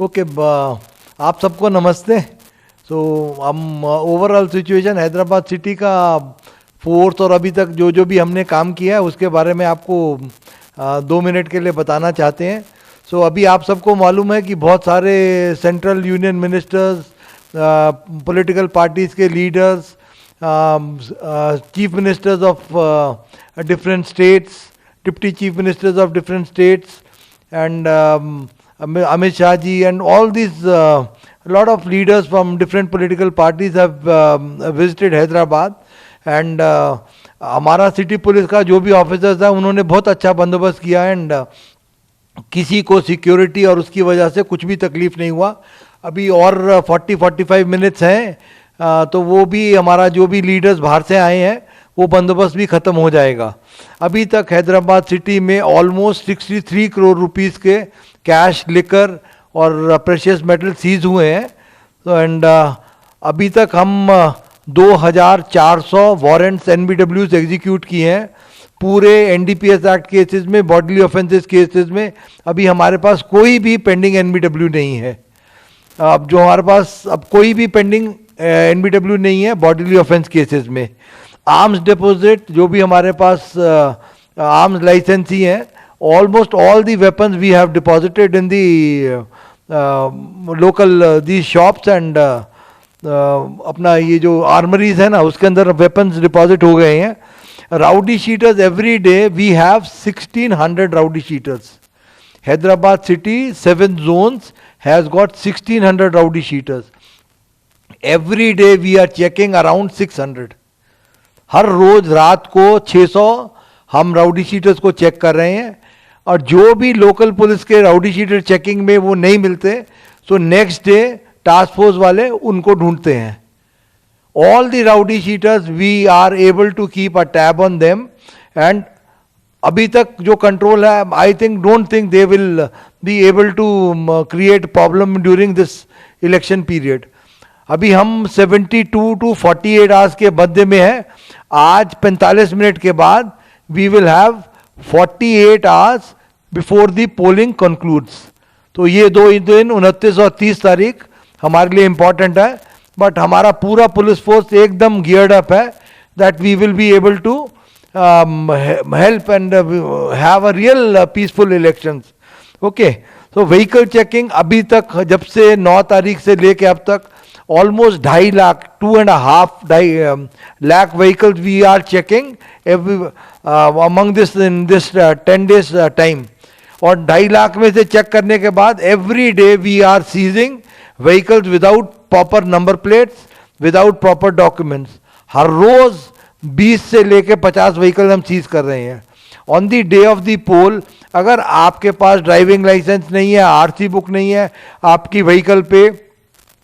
Okay, आप सबको नमस्ते। हम ओवरऑल सिचुएशन हैदराबाद सिटी का फोर्स और अभी तक जो भी हमने काम किया है उसके बारे में आपको 2 मिनट के लिए बताना चाहते हैं। अभी आप सबको मालूम है कि बहुत सारे central union ministers, political parties के leaders, chief ministers of different states, deputy chief ministers of different states and Amit Shah ji and all these lot of leaders from different political parties have visited Hyderabad and हमारा city police का जो भी officers है उन्होंने बहुत अच्छा बंदोबस्त किया एंड किसी को सिक्योरिटी और उसकी वजह से कुछ भी तकलीफ नहीं हुआ। अभी और 40-45 मिनट्स हैं तो वो भी हमारा जो भी लीडर्स बाहर से आए हैं वो बंदोबस्त भी ख़त्म हो जाएगा। अभी तक हैदराबाद सिटी में ऑलमोस्ट 63 करोड़ रुपीस के कैश, लिकर और प्रेशियस मेटल सीज हुए हैं। तो एंड अभी तक हम 2400 वारंट्स NBWs एग्जीक्यूट किए हैं पूरे NDPS एक्ट केसेस में, बॉडीली ऑफेंसेस केसेस में। अभी हमारे पास कोई भी पेंडिंग NBW नहीं है। अब जो हमारे पास अब कोई भी पेंडिंग NBW नहीं है बॉडीली ऑफेंस केसेस में। आर्म्स डिपॉजिट जो भी हमारे पास आर्म्स लाइसेंस ही हैं, almost all the weapons we have deposited in the local the shops and अपना ये जो आर्मरीज है ना उसके अंदर वेपन्स डिपॉजिट हो गए हैं। Rowdy sheeters every day we have 1600 rowdy sheeters. Hyderabad city 7 zones has got 1600 rowdy sheeters. Every day we are checking around 600। हर रोज रात को 600 हम राउडी शीटर्स को चेक कर रहे हैं और जो भी लोकल पुलिस के राउडी शीटर चेकिंग में वो नहीं मिलते so next day task force वाले उनको ढूंढते हैं। All the rowdy sheeters we are able to keep a tab on them and अभी तक जो कंट्रोल है I don't think they will be able to create problem during this election period. अभी हम 72 to 48 आवर्स के मध्य में है। आज 45 मिनट के बाद we will have 48 hours before the polling concludes. तो ये 2 दिन 29 और 30 तारीख हमारे लिए इम्पॉर्टेंट है, बट हमारा पूरा पुलिस फोर्स एकदम गियर्ड अप है that we will be able to help and have a real peaceful elections. Okay, तो व्हीकल चेकिंग अभी तक जब से 9 तारीख से लेके अब तक almost 2.5 lakh, 2.5 lakh vehicles we are checking every among this in this 10 days time। और 2.5 लाख में से चेक करने के बाद every day we are seizing vehicles without proper number plates, without proper documents। हर रोज 20 से लेके 50 व्हीकल हम सीज कर रहे हैं। On the day of the poll अगर आपके पास ड्राइविंग लाइसेंस नहीं है, RC बुक नहीं है, आपकी व्हीकल पे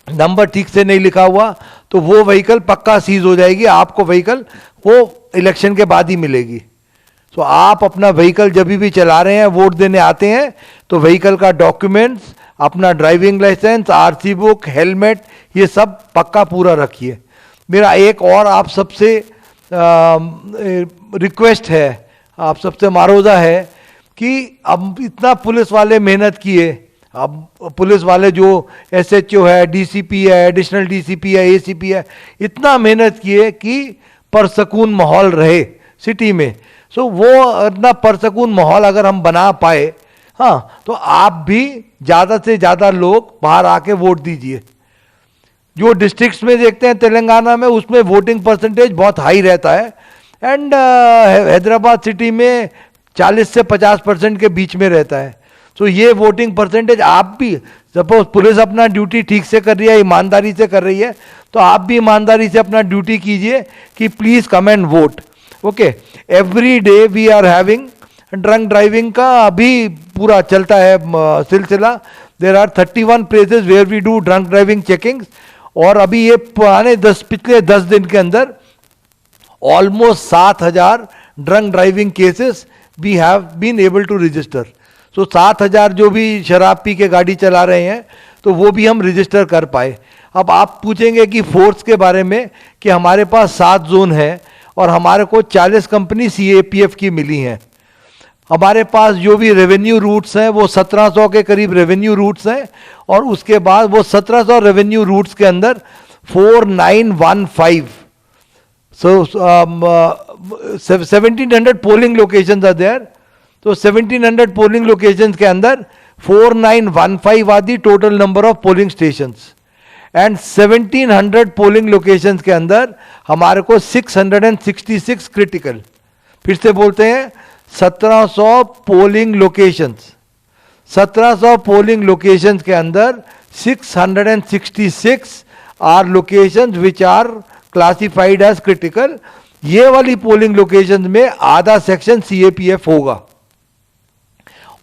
नंबर ठीक से नहीं लिखा हुआ तो वो व्हीकल पक्का सीज हो जाएगी। आपको व्हीकल वो इलेक्शन के बाद ही मिलेगी। तो आप अपना व्हीकल जब भी चला रहे हैं, वोट देने आते हैं, तो व्हीकल का डॉक्यूमेंट्स, अपना driving licence, RC book, helmet, ये सब पक्का पूरा रखिए। मेरा एक और आप सबसे रिक्वेस्ट है, आप सबसे मारोजा है कि अब इतना पुलिस वाले मेहनत किए, अब पुलिस वाले जो SHO है, DCP है, एडिशनल DCP है, ACP है, इतना मेहनत किए कि परसकून माहौल रहे सिटी में। वो इतना परसकून माहौल अगर हम बना पाए, हाँ, तो आप भी ज़्यादा से ज़्यादा लोग बाहर आके वोट दीजिए। जो डिस्ट्रिक्ट्स में देखते हैं तेलंगाना में, उसमें वोटिंग परसेंटेज बहुत हाई रहता है एंड हैदराबाद सिटी में 40 से 50% के बीच में रहता है। तो ये वोटिंग परसेंटेज आप भी, सपोज पुलिस अपना ड्यूटी ठीक से कर रही है, ईमानदारी से कर रही है, तो आप भी ईमानदारी से अपना ड्यूटी कीजिए कि please come and vote. Okay, every day we are having drunk driving का अभी पूरा चलता है सिलसिला। There are 31 places where we do drunk driving checkings और अभी ये पिछले 10 दिन के अंदर almost 7000 drunk driving cases we have been able to register. 7000 जो भी शराब पी के गाड़ी चला रहे हैं तो वो भी हम रजिस्टर कर पाए। अब आप पूछेंगे कि फोर्स के बारे में कि हमारे पास 7 जोन है और हमारे को 40 कंपनी CAPF की मिली हैं। हमारे पास जो भी रेवेन्यू रूट्स हैं वो 1700 के करीब रेवेन्यू रूट्स हैं, और उसके बाद वो 1700 रेवेन्यू रूट्स के अंदर 4915, so 1700 polling locations are there. तो 1700 पोलिंग लोकेशंस के अंदर 4915 are the total number of polling stations, and 1700 polling locations के अंदर हमारे को 666 क्रिटिकल, फिर से बोलते हैं 1700 पोलिंग लोकेशंस, 1700 पोलिंग लोकेशंस के अंदर 666 are locations which are classified as critical. ये वाली पोलिंग लोकेशंस में आधा सेक्शन सीएपीएफ होगा,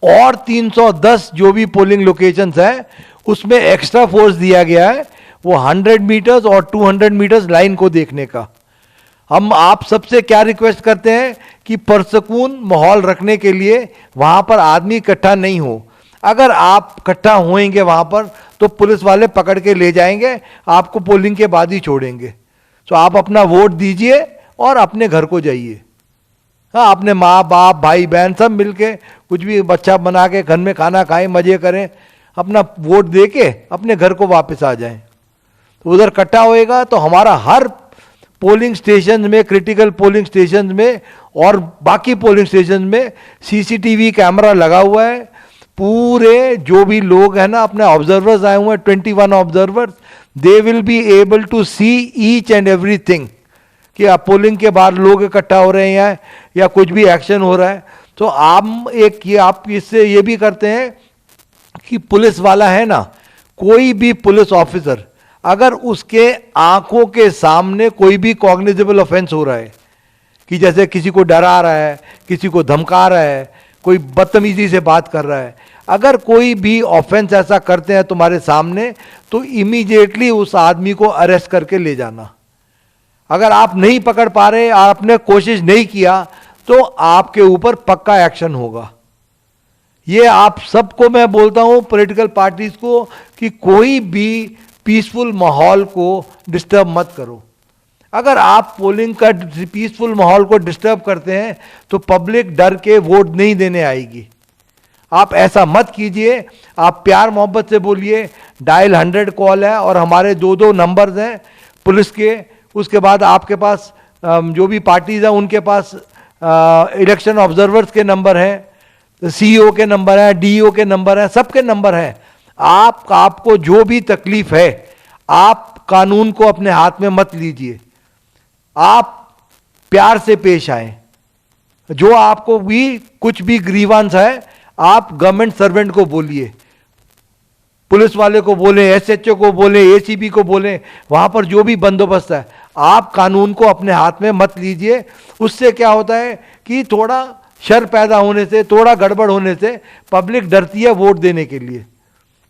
और 310 जो भी पोलिंग लोकेशंस है उसमें एक्स्ट्रा फोर्स दिया गया है, वो 100 मीटर्स और 200 मीटर्स लाइन को देखने का. हम आप सबसे क्या रिक्वेस्ट करते हैं कि पुरसकून माहौल रखने के लिए वहां पर आदमी इकट्ठा नहीं हो. अगर आप इकट्ठा होएंगे वहां पर तो पुलिस वाले पकड़ के ले जाएंगे, आपको पोलिंग के बाद ही छोड़ेंगे. तो आप अपना वोट दीजिए और अपने घर को जाइए. हाँ, अपने माँ बाप भाई बहन सब मिलके कुछ भी बच्चा बना के घर में खाना खाएं, मजे करें, अपना वोट दे के अपने घर को वापस आ जाएं. तो उधर इकट्ठा होएगा तो हमारा हर पोलिंग स्टेशन में, क्रिटिकल पोलिंग स्टेशन में और बाकी पोलिंग स्टेशन में सीसीटीवी कैमरा लगा हुआ है. पूरे जो भी लोग हैं ना, अपने ऑब्जर्वर्स आए हुए हैं, 21 observers, they will be able to see each and everything कि आप पोलिंग के बाद लोग इकट्ठा हो रहे हैं या कुछ भी एक्शन हो रहा है. तो आप इससे ये भी करते हैं कि पुलिस वाला है ना, कोई भी पुलिस ऑफिसर अगर उसके आंखों के सामने कोई भी कॉग्निजेबल ऑफेंस हो रहा है, कि जैसे किसी को डरा रहा है, किसी को धमका रहा है, कोई बदतमीजी से बात कर रहा है, अगर कोई भी ऑफेंस ऐसा करते हैं तुम्हारे सामने, तो इमीडिएटली उस आदमी को अरेस्ट करके ले जाना. अगर आप नहीं पकड़ पा रहे, आपने कोशिश नहीं किया, तो आपके ऊपर पक्का एक्शन होगा. ये आप सबको मैं बोलता हूं, पॉलिटिकल पार्टीज को, कि कोई भी पीसफुल माहौल को डिस्टर्ब मत करो. अगर आप पोलिंग का पीसफुल माहौल को डिस्टर्ब करते हैं तो पब्लिक डर के वोट नहीं देने आएगी. आप ऐसा मत कीजिए. आप प्यार मोहब्बत से बोलिए. डायल 100 कॉल है और हमारे 2 नंबर्स हैं पुलिस के. उसके बाद आपके पास जो भी पार्टीज हैं उनके पास इलेक्शन ऑब्जर्वर्स के नंबर हैं, सीईओ के नंबर हैं, डीईओ के नंबर हैं, सबके नंबर हैं. आपको जो भी तकलीफ है, आप कानून को अपने हाथ में मत लीजिए. आप प्यार से पेश आए. जो आपको भी कुछ भी ग्रीवांस है, आप गवर्नमेंट सर्वेंट को बोलिए, पुलिस वाले को बोले, एसएचओ को बोले, एसीपी को बोले, वहां पर जो भी बंदोबस्त है, आप कानून को अपने हाथ में मत लीजिए. उससे क्या होता है कि थोड़ा शर पैदा होने से, थोड़ा गड़बड़ होने से पब्लिक डरती है वोट देने के लिए.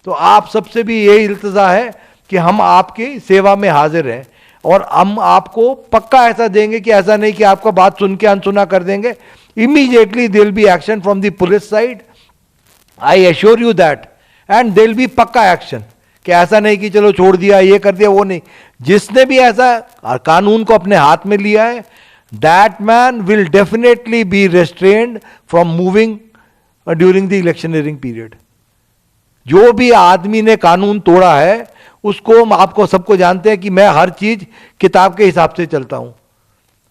तो आप सबसे भी यही इल्तजा है कि हम आपकी सेवा में हाजिर हैं, और हम आपको पक्का ऐसा देंगे कि ऐसा नहीं कि आपका बात सुन के अनसुना कर देंगे. Immediately there will be action from the police side, I assure you that, and there will be पक्का एक्शन. कि ऐसा नहीं कि चलो छोड़ दिया, ये कर दिया, वो नहीं. जिसने भी ऐसा कानून को अपने हाथ में लिया है, that man will definitely be restrained from moving during the electioneering period. जो भी आदमी ने कानून तोड़ा है उसको, आपको सबको जानते हैं कि मैं हर चीज किताब के हिसाब से चलता हूं.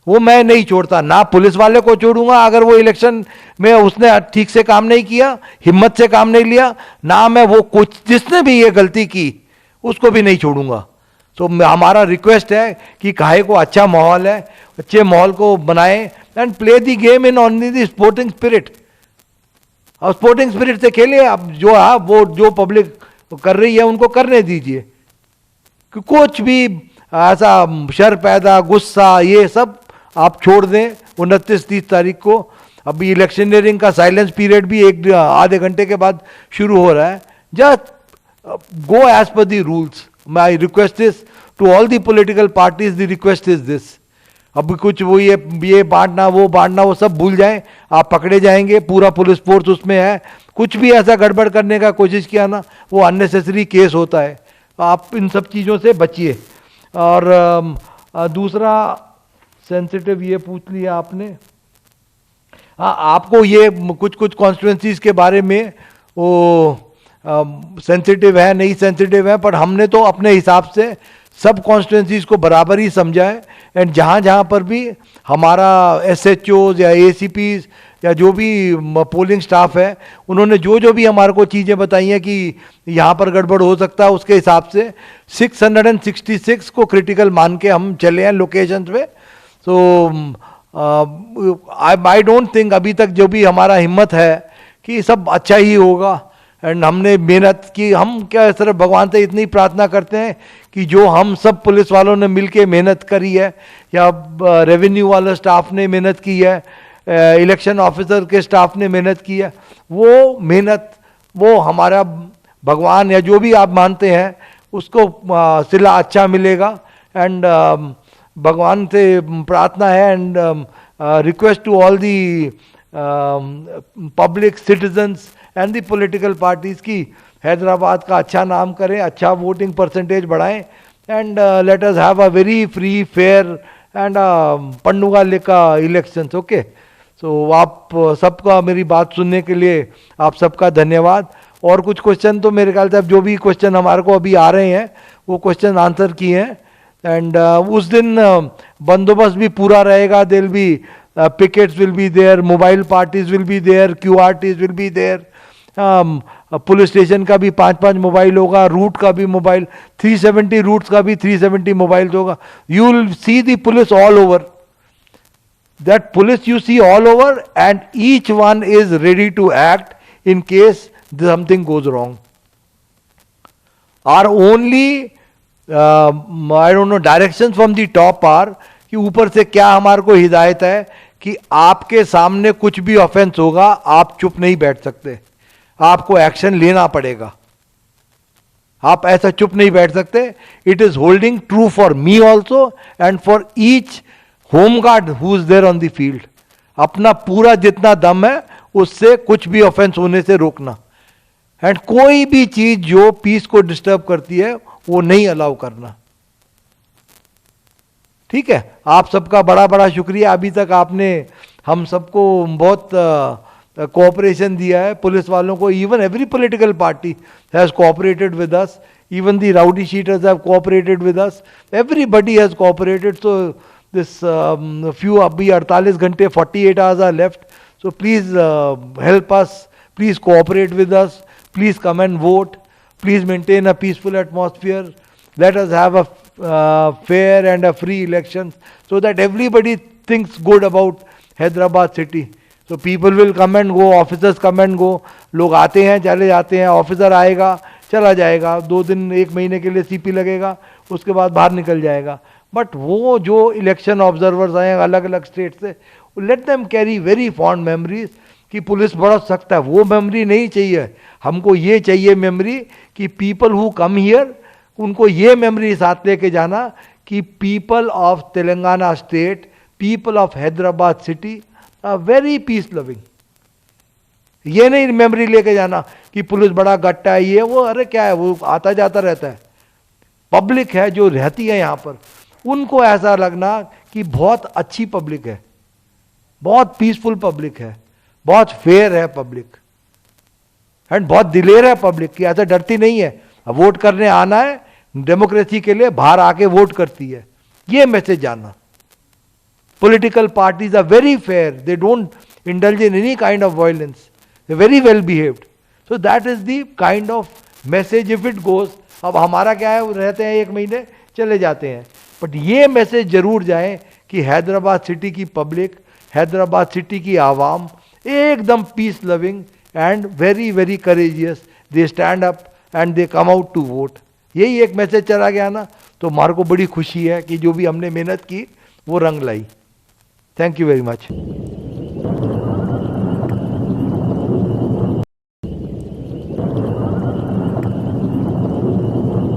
वो मैं नहीं छोड़ता. ना पुलिस वाले को छोड़ूंगा अगर वो इलेक्शन में उसने ठीक से काम नहीं किया, हिम्मत से काम नहीं लिया, ना मैं वो कुछ जिसने भी ये गलती की उसको भी नहीं छोड़ूंगा. तो हमारा रिक्वेस्ट है कि काहे को अच्छा माहौल है, अच्छे माहौल को बनाए and play the game in only the sporting spirit. और स्पोर्टिंग स्पिरिट से खेलिए. अब जो है वो जो पब्लिक कर रही है उनको करने दीजिए. कि कुछ भी ऐसा शर पैदा, गुस्सा, ये सब आप छोड़ दें. 29-30 तारीख को अभी इलेक्शनरिंग का साइलेंस पीरियड भी आधे घंटे के बाद शुरू हो रहा है. Just go as per the rules. My request is to all the political parties, the request is this. अब कुछ वो ये बांटना वो सब भूल जाएं. आप पकड़े जाएंगे, पूरा पुलिस फोर्स उसमें है. कुछ भी ऐसा गड़बड़ करने का कोशिश किया ना, वो अननेसेसरी केस होता है. आप इन सब चीज़ों से बचिए. और दूसरा सेंसिटिव ये पूछ लिया आपने, हाँ, आपको ये कुछ कुछ कॉन्स्टिट्यूंसीज के बारे में वो सेंसिटिव है नहीं सेंसिटिव है, पर हमने तो अपने हिसाब से सब कॉन्स्टिट्यूंसीज को बराबर ही समझा है। एंड जहाँ जहाँ पर भी हमारा SHOs या ACPs या जो भी पोलिंग स्टाफ है, उन्होंने जो जो भी हमारे को चीज़ें बताई हैं कि यहाँ पर गड़बड़ हो सकता है, उसके हिसाब से 666 को क्रिटिकल मान के हम चले हैं लोकेशंस पे। सो आई डोंट थिंक अभी तक जो भी हमारा हिम्मत है कि सब अच्छा ही होगा। एंड हमने मेहनत की, हम क्या सिर्फ भगवान से इतनी प्रार्थना करते हैं कि जो हम सब पुलिस वालों ने मिलके मेहनत करी है, या रेवेन्यू वाला स्टाफ ने मेहनत की है, इलेक्शन ऑफिसर के स्टाफ ने मेहनत की है, वो मेहनत वो हमारा भगवान या जो भी आप मानते हैं उसको सिला अच्छा मिलेगा। एंड भगवान से प्रार्थना है and request to all the public citizens and the political parties की हैदराबाद का अच्छा नाम करें, अच्छा वोटिंग परसेंटेज बढ़ाएं, and let us have a very free fair and पंडुगा लेका इलेक्शंस। ओके, सो आप सबका मेरी बात सुनने के लिए आप सबका धन्यवाद। और कुछ क्वेश्चन तो मेरे ख्याल से अब जो भी क्वेश्चन हमारे को अभी आ रहे हैं वो क्वेश्चन आंसर किए हैं। एंड उस दिन बंदोबस्त भी पूरा रहेगा, there be pickets will be there, mobile parties will be there, QRTs will be there, police station का भी 5-5 मोबाइल होगा, रूट का भी मोबाइल, 370 रूट्स का भी 370 मोबाइल होगा। You will see the police all over, that police you see all over and each one is ready to act in case something goes wrong. Or only I don't know direction from the top are कि ऊपर से क्या हमारे को हिदायत है कि आपके सामने कुछ भी ऑफेंस होगा, आप चुप नहीं बैठ सकते, आपको एक्शन लेना पड़ेगा, आप ऐसा चुप नहीं बैठ सकते। It is holding true for me also and for each home guard who is there on the field. अपना पूरा जितना दम है उससे कुछ भी ऑफेंस होने से रोकना, एंड कोई भी चीज जो पीस को डिस्टर्ब करती है वो नहीं अलाउ करना। ठीक है, आप सबका बड़ा बड़ा शुक्रिया। अभी तक आपने हम सबको बहुत कोऑपरेशन दिया है, पुलिस वालों को। Even every political party has cooperated with us, even the rowdy sheeters have cooperated with us, everybody has cooperated. So this few अभी 48 घंटे 48 hours are left, so please help us, please cooperate with us, please come and vote, please maintain a peaceful atmosphere, let us have a fair and a free election so that everybody thinks good about Hyderabad city. So people will come and go, officers come and go, लोग आते हैं चले जाते हैं, officer आएगा चला जाएगा, 2 दिन 1 महीने के लिए CP लगेगा, उसके बाद बाहर निकल जाएगा। बट वो जो इलेक्शन ऑब्जर्वर्स आए अलग अलग स्टेट से, let them carry very fond memories कि पुलिस बड़ा सख्त है, वो मेमोरी नहीं चाहिए हमको। ये चाहिए मेमोरी कि पीपल हु कम हियर, उनको ये मेमोरी साथ लेके जाना कि people of Telangana state, people of Hyderabad city are very peace loving. ये नहीं मेमोरी लेके जाना कि पुलिस बड़ा गट्टा है ये वो, अरे क्या है वो आता जाता रहता है। पब्लिक है जो रहती है यहाँ पर, उनको ऐसा लगना कि बहुत अच्छी पब्लिक है, बहुत पीसफुल पब्लिक है, बहुत फेयर है पब्लिक, एंड बहुत दिलेर है पब्लिक की, ऐसा डरती नहीं है। वोट करने आना है डेमोक्रेसी के लिए, बाहर आके वोट करती है, ये मैसेज जाना। Political parties are very fair, they don't indulge in any kind of violence, they very well behaved. So that is the kind of message if it goes. अब हमारा क्या है, रहते हैं 1 महीने चले जाते हैं, बट ये मैसेज जरूर जाए कि हैदराबाद सिटी की पब्लिक, हैदराबाद सिटी की आवाम एकदम peace loving and very very courageous, they stand up and they come out to vote. यही एक मैसेज चला गया ना, तो हमारे को बड़ी खुशी है कि जो भी हमने मेहनत की वो रंग लाई। Thank you very much.